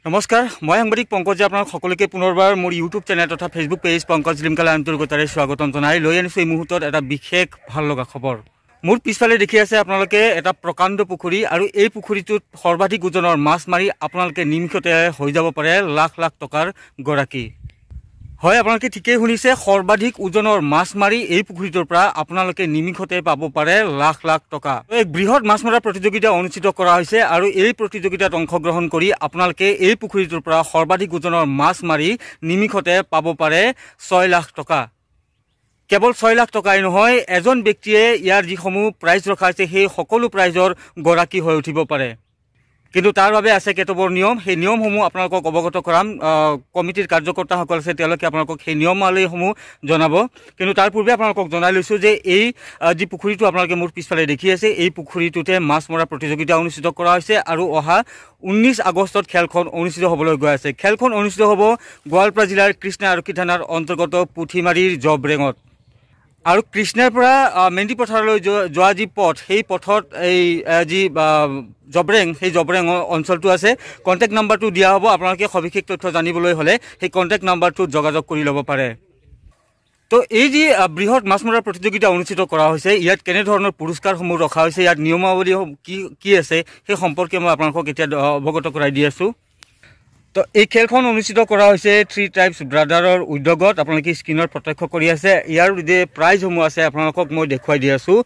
নমস্কাৰ মই সাংবাদিক পংকজ আপোনাক সকলোকে পুনৰবাৰ মোৰ ইউটিউব চেনেল তথা ফেচবুক পেজ পংকজ লিমকালা অন্তৰ্গতৰে স্বাগতম জনাই লৈ আনিছোঁ এই মুহূৰ্তত এটা বিশেষ ভাল লগা খবৰ। মোৰ পিছফালে দেখি আছে আপোনালোকে এটা প্ৰকাণ্ড পুখুৰী আৰু এই পুখুৰীটোত সৰ্বাধিক ওজনৰ মাছ মাৰি আপোনালোকে নিমিষতে হৈ যাব পাৰে লাখ লাখ টকাৰ গৰাকী। হয়, আপোনালোকে ঠিকেই শুনিছে, সৰ্বাধিক ওজনৰ মাছ মাৰি এই পুখুৰীটোৰ পৰা আপোনালোকে নিমিষতে পাব পাৰে লাখ লাখ টকা। এক বৃহৎ মাছ মৰা প্ৰতিযোগিতা অনুষ্ঠিত কৰা হৈছে আৰু এই প্ৰতিযোগিতাত অংশগ্ৰহণ কৰি আপোনালোকে এই পুখুৰীটোৰ পৰা সৰ্বাধিক ওজনৰ মাছ মাৰি নিমিষতে পাব পাৰে 6 লাখ টকা। কেৱল 6 লাখ টকাই নহয়, এজন ব্যক্তিয়ে ইয়াৰ যিসমূহ প্ৰাইজ ৰখা হৈছে সেই সকলো প্ৰাইজৰ গৰাকী হৈ উঠিব পাৰে। কিন্তু তাৰ বাবে আছে কেতবোৰ নিয়ম, সেই নিয়মসমূহ আপোনালোকক অৱগত কৰাম। কমিটিৰ কাৰ্যকৰ্তাসকল আছে, তেওঁলোকে আপোনালোকক সেই নিয়মাৱলীসমূহ জনাব। কিন্তু তাৰ পূৰ্বে আপোনালোকক জনাই লৈছোঁ যে এই যি পুখুৰীটো আপোনালোকে মোৰ পিছফালে দেখি আছে, এই পুখুৰীটোতে মাছ মৰা প্ৰতিযোগিতা অনুষ্ঠিত কৰা হৈছে আৰু অহা 19 আগষ্টত খেলখন অনুষ্ঠিত হ'বলৈ গৈ আছে। খেলখন অনুষ্ঠিত হ'ব গোৱালপাৰা জিলাৰ কৃষ্ণা আৰক্ষী থানাৰ অন্তৰ্গত পুথিমাৰীৰ জবৰেঙত। আৰু কৃষ্ণাৰ পৰা মেণ্ডি পথাৰলৈ যোৱা যি পথ, সেই পথত এই যি জবৰেং, সেই জবৰেং অঞ্চলটো আছে। কণ্টেক্ট নাম্বাৰটো দিয়া হ'ব, আপোনালোকে সবিশেষ তথ্য জানিবলৈ হ'লে সেই কণ্টেক্ট নাম্বাৰটোত যোগাযোগ কৰি ল'ব পাৰে। তো এই যি বৃহৎ মাছ মৰা প্ৰতিযোগিতা অনুষ্ঠিত কৰা হৈছে, ইয়াত কেনেধৰণৰ পুৰস্কাৰসমূহ ৰখা হৈছে, ইয়াত নিয়মাৱলী কি আছে সেই সম্পৰ্কে মই আপোনালোকক এতিয়া অৱগত কৰাই দি আছোঁ। তো এই খেলখন অনুষ্ঠিত কৰা হৈছে 3 ট্ৰাইবছ ব্ৰাদাৰৰ উদ্যোগত। আপোনালোকে স্ক্ৰীনত প্ৰত্যক্ষ কৰি আছে। ইয়াৰ যে প্ৰাইজসমূহ আছে আপোনালোকক মই দেখুৱাই দি আছোঁ।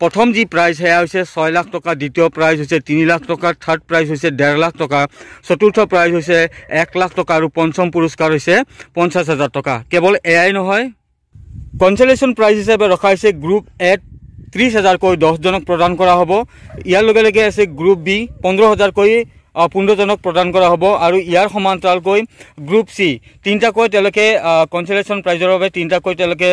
প্ৰথম যি প্ৰাইজ সেয়া হৈছে 6 লাখ টকা, দ্বিতীয় প্ৰাইজ হৈছে 3 লাখ টকা, থাৰ্ড প্ৰাইজ হৈছে 1.5 লাখ টকা, চতুৰ্থ প্ৰাইজ হৈছে 1 লাখ টকা আৰু পঞ্চম পুৰস্কাৰ হৈছে 50,000 টকা। কেৱল এয়াই নহয়, কনচলেশ্যন প্ৰাইজ হিচাপে ৰখা হৈছে গ্ৰুপ এত 30,000কৈ 10জনক প্ৰদান কৰা হ'ব। ইয়াৰ লগে লগে আছে গ্ৰুপ বি 15,000কৈ 15জনক প্ৰদান কৰা হ'ব আৰু ইয়াৰ সমান্তৰালকৈ গ্ৰুপ চি 3টাকৈ তেওঁলোকে কনচলেশ্যন প্ৰাইজৰ বাবে 3টাকৈ তেওঁলোকে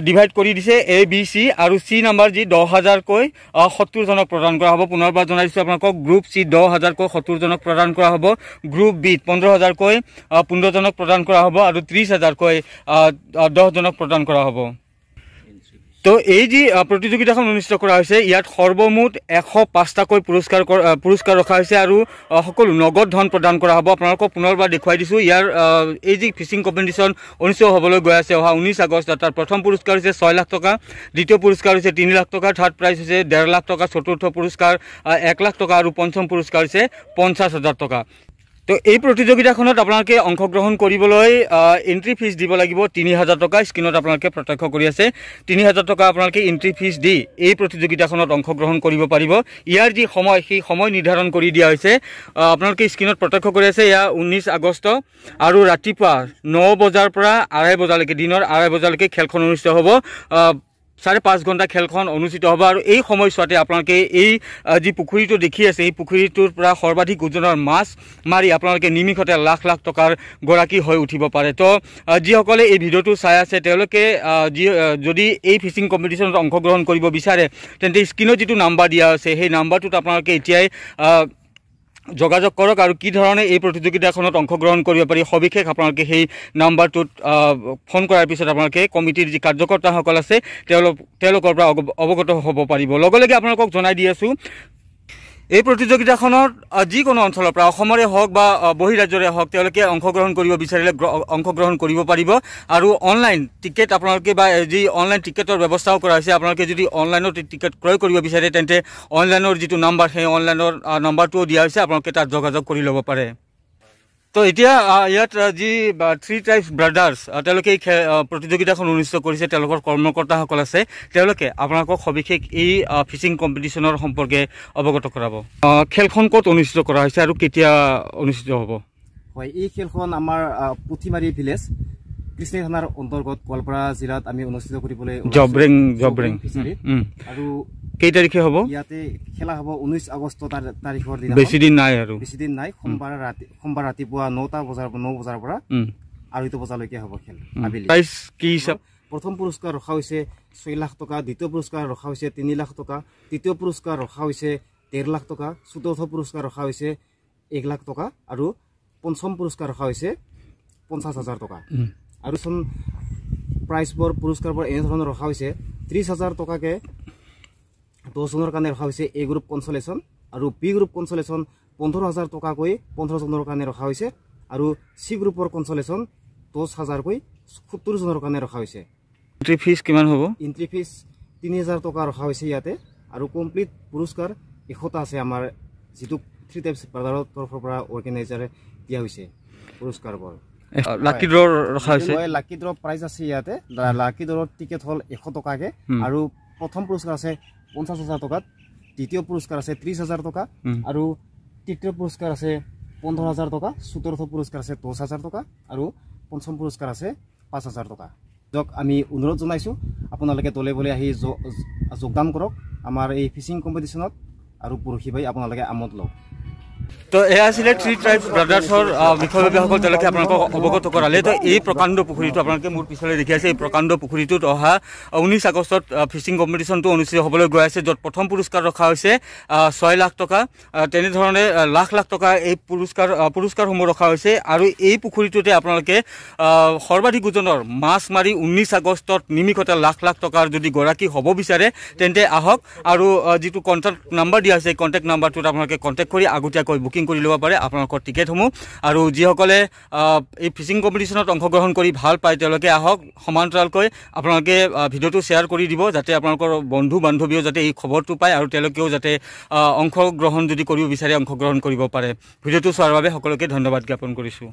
ডিভাইড কৰি দিছে, এ বি চি আৰু চি নাম্বাৰ যি 10,000কৈ 70জনক প্ৰদান কৰা হ'ব। পুনৰবাৰ জনাইছোঁ আপোনালোকক, গ্ৰুপ চি 10,000কৈ 70জনক প্ৰদান কৰা হ'ব, গ্ৰুপ বিত 15,000কৈ 15জনক প্ৰদান কৰা হ'ব আৰু 30,000কৈ 10জনক প্ৰদান কৰা হ'ব। তো এই যি প্ৰতিযোগিতাখন অনুষ্ঠিত কৰা হৈছে, ইয়াত সৰ্বমুঠ 105টাকৈ পুৰস্কাৰ ৰখা হৈছে আৰু সকলো নগদ ধন প্ৰদান কৰা হ'ব। আপোনালোকক পুনৰবাৰ দেখুৱাই দিছোঁ। ইয়াৰ এই যি ফিচিং কম্পিটিশ্যন অনুষ্ঠিত হ'বলৈ গৈ আছে অহা 19 আগষ্ট, তাৰ প্ৰথম পুৰস্কাৰ হৈছে 6 লাখ টকা, দ্বিতীয় পুৰস্কাৰ হৈছে 3 লাখ টকা, থাৰ্ড প্ৰাইজ হৈছে 1.5 লাখ টকা, চতুৰ্থ পুৰস্কাৰ 1 লাখ টকা আৰু পঞ্চম পুৰস্কাৰ হৈছে 50,000 টকা। তো এই প্ৰতিযোগিতাখনত আপোনালোকে অংশগ্ৰহণ কৰিবলৈ এণ্ট্ৰি ফিজ দিব লাগিব 30,000 টকা। স্ক্ৰীনত আপোনালোকে প্ৰত্যক্ষ কৰি আছে, 30,000 টকা আপোনালোকে এণ্ট্ৰি ফিজ দি এই প্ৰতিযোগিতাখনত অংশগ্ৰহণ কৰিব পাৰিব। ইয়াৰ যি সময়, সেই সময় নিৰ্ধাৰণ কৰি দিয়া হৈছে, আপোনালোকে স্ক্ৰীনত প্ৰত্যক্ষ কৰি আছে। এয়া 19 আগষ্ট আৰু ৰাতিপুৱা 9 বজাৰ পৰা 2:30 বজালৈকে, দিনৰ 2:30 বজালৈকে খেলখন অনুষ্ঠিত হ'ব। 5.5 ঘণ্টা খেলখন অনুষ্ঠিত হ'ব আৰু এই সময়ছোৱাতে আপোনালোকে এই যি পুখুৰীটো দেখি আছে, এই পুখুৰীটোৰ পৰা সৰ্বাধিক ওজনৰ মাছ মাৰি আপোনালোকে নিমিষতে লাখ লাখ টকাৰ গৰাকী হৈ উঠিব পাৰে। তো যিসকলে এই ভিডিঅ'টো চাই আছে, তেওঁলোকে যদি এই ফিচিং কম্পিটিশ্যনত অংশগ্ৰহণ কৰিব বিচাৰে, তেন্তে স্ক্ৰীনত যিটো নাম্বাৰ দিয়া আছে সেই নাম্বাৰটোত আপোনালোকে এতিয়াই যোগাযোগ কৰক আৰু কি ধৰণে এই প্ৰতিযোগিতাখনত অংশগ্ৰহণ কৰিব পাৰি সবিশেষ আপোনালোকে সেই নাম্বাৰটোত ফোন কৰাৰ পিছত আপোনালোকে কমিটিৰ যি কাৰ্যকৰ্তাসকল আছে তেওঁলোকৰ পৰা অৱগত হ'ব পাৰিব। লগে লগে আপোনালোকক জনাই দি আছোঁ, এই প্ৰতিযোগিতাখনত যিকোনো অঞ্চলৰ পৰা, অসমৰে হওক বা বহিৰাজ্যৰে হওক, তেওঁলোকে অংশগ্ৰহণ কৰিব বিচাৰিলে অংশগ্ৰহণ কৰিব পাৰিব। আৰু অনলাইন টিকেট আপোনালোকে বা যি অনলাইন টিকেটৰ ব্যৱস্থাও কৰা হৈছে, আপোনালোকে যদি অনলাইনত টিকেট ক্ৰয় কৰিব বিচাৰে তেন্তে অনলাইনৰ যিটো নাম্বাৰ, সেই অনলাইনৰ নাম্বাৰটোও দিয়া হৈছে, আপোনালোকে তাত যোগাযোগ কৰি ল'ব পাৰে। তো এতিয়া ইয়াত যি 3 ট্ৰাইবছ ব্ৰাদাৰ্ছ তেওঁলোকে এই প্ৰতিযোগিতাখন অনুষ্ঠিত কৰিছে, তেওঁলোকৰ কৰ্মকৰ্তাসকল আছে, তেওঁলোকে আপোনালোকক সবিশেষ এই ফিচিং কম্পিটিশ্যনৰ সম্পৰ্কে অৱগত কৰাব। খেলখন ক'ত অনুষ্ঠিত কৰা হৈছে আৰু কেতিয়া অনুষ্ঠিত হ'ব? হয়, এই খেলখন আমাৰ পুথিমাৰী ভিলেজ কৃষ্ণা থানাৰ অন্তৰ্গত গোৱালপাৰা জিলাত আমি অনুষ্ঠিত কৰিবলৈ জবৰেং আৰু কেই তাৰিখে হ'ব? ইয়াতে খেলা হ'ব 19 আগষ্ট তাৰিখৰ দিনা। বেছি দিন নাই আৰু, বেছি দিন নাই। সোমবাৰ ৰাতিপুৱা 9 বজাৰ পৰা 2:30 বজালৈকে হ'ব খেল। প্ৰাইজ কি হিচাপ? প্ৰথম পুৰস্কাৰ ৰখা হৈছে 6 লাখ টকা, দ্বিতীয় পুৰস্কাৰ ৰখা হৈছে 3 লাখ টকা, তৃতীয় পুৰস্কাৰ ৰখা হৈছে 1.5 লাখ টকা, চতুৰ্থ পুৰস্কাৰ ৰখা হৈছে 1 লাখ টকা আৰু পঞ্চম পুৰস্কাৰ ৰখা হৈছে 50,000 টকা। আৰু প্ৰাইজবোৰ পুৰস্কাৰবোৰ এনেধৰণৰ ৰখা হৈছে 30,000 টকাকে 10জনৰ কাৰণে ৰখা হৈছে এ গ্ৰুপ কনচলেশ্যন আৰু বি গ্ৰুপ কনচলেশ্যন 15,000 টকাকৈ 15 জনৰ কাৰণে ৰখা হৈছে আৰু চি গ্ৰুপৰ কনচলেশ্যন 10,000কৈ 70 জনৰ কাৰণে ৰখা হৈছে। এন্ট্ৰি ফিজ কিমান হ'ব? এন্ট্ৰি ফিজ 3,000 টকা ৰখা হৈছে ইয়াতে আৰু কমপ্লিট পুৰস্কাৰ 100টা আছে আমাৰ যিটো থ্ৰী টাইপছ ব্ৰাদাৰৰ তৰফৰ পৰা অৰ্গেনাইজাৰে দিয়া হৈছে পুৰস্কাৰবোৰ। লাকি ড্ৰ ৰখা হৈছে। লাকি ড্ৰ প্ৰাইজ আছে ইয়াতে। লাকি ড্ৰৰ টিকেট হ'ল 100 টকাকে আৰু প্ৰথম পুৰস্কাৰ আছে 50,000 টকাত, দ্বিতীয় পুৰস্কাৰ আছে 30,000 টকা আৰু তৃতীয় পুৰস্কাৰ আছে 15,000 টকা, চতুৰ্থ পুৰস্কাৰ আছে 10,000 টকা আৰু পঞ্চম পুৰস্কাৰ আছে 5,000 টকা। যক আমি অনুৰোধ জনাইছোঁ আপোনালোকে দলে বলে আহি যোগদান কৰক আমাৰ এই ফিচিং কম্পিটিশ্যনত আৰু পৰহিবাই আপোনালোকে আমোদ লওক। তো এয়া আছিলে থ্ৰী ট্ৰাইবছ ব্ৰাদাৰ্ছৰ বিষয়ববীয়াসকল তেওঁলোকে আপোনালোকক অৱগত কৰালে। তো এই প্ৰকাণ্ড পুখুৰীটো আপোনালোকে মোৰ পিছলৈ দেখি আছে। এই প্ৰকাণ্ড পুখুৰীটোত অহা 19 আগষ্টত ফিচিং কম্পিটিশ্যনটো অনুষ্ঠিত হ'বলৈ গৈ আছে, য'ত প্ৰথম পুৰস্কাৰ ৰখা হৈছে 6 লাখ টকা। তেনেধৰণে লাখ লাখ টকা এই পুৰস্কাৰসমূহ ৰখা হৈছে আৰু এই পুখুৰীটোতে আপোনালোকে সৰ্বাধিক ওজনৰ মাছ মাৰি 19 আগষ্টত নিমিষতে লাখ লাখ টকাৰ যদি গৰাকী হ'ব বিচাৰে তেন্তে আহক আৰু যিটো কণ্টেক্ট নাম্বাৰ দিয়া হৈছে এই কণ্টেক্ট নাম্বাৰটোত আপোনালোকে কণ্টেক্ট কৰি আগতীয়াকৈ বুকিং কৰি ল'ব পাৰে আপোনালোকৰ টিকেটসমূহ। আৰু যিসকলে এই ফিচিং কম্পিটিশ্যনত অংশগ্ৰহণ কৰি ভাল পায় তেওঁলোকে আহক। সমান্তৰালকৈ আপোনালোকে ভিডিঅ'টো শ্বেয়াৰ কৰি দিব যাতে আপোনালোকৰ বন্ধু বান্ধৱীয়েও যাতে এই খবৰটো পায় আৰু তেওঁলোকেও যাতে অংশগ্ৰহণ যদি কৰিব বিচাৰে অংশগ্ৰহণ কৰিব পাৰে। ভিডিঅ'টো চোৱাৰ বাবে সকলোকে ধন্যবাদ জ্ঞাপন কৰিছোঁ।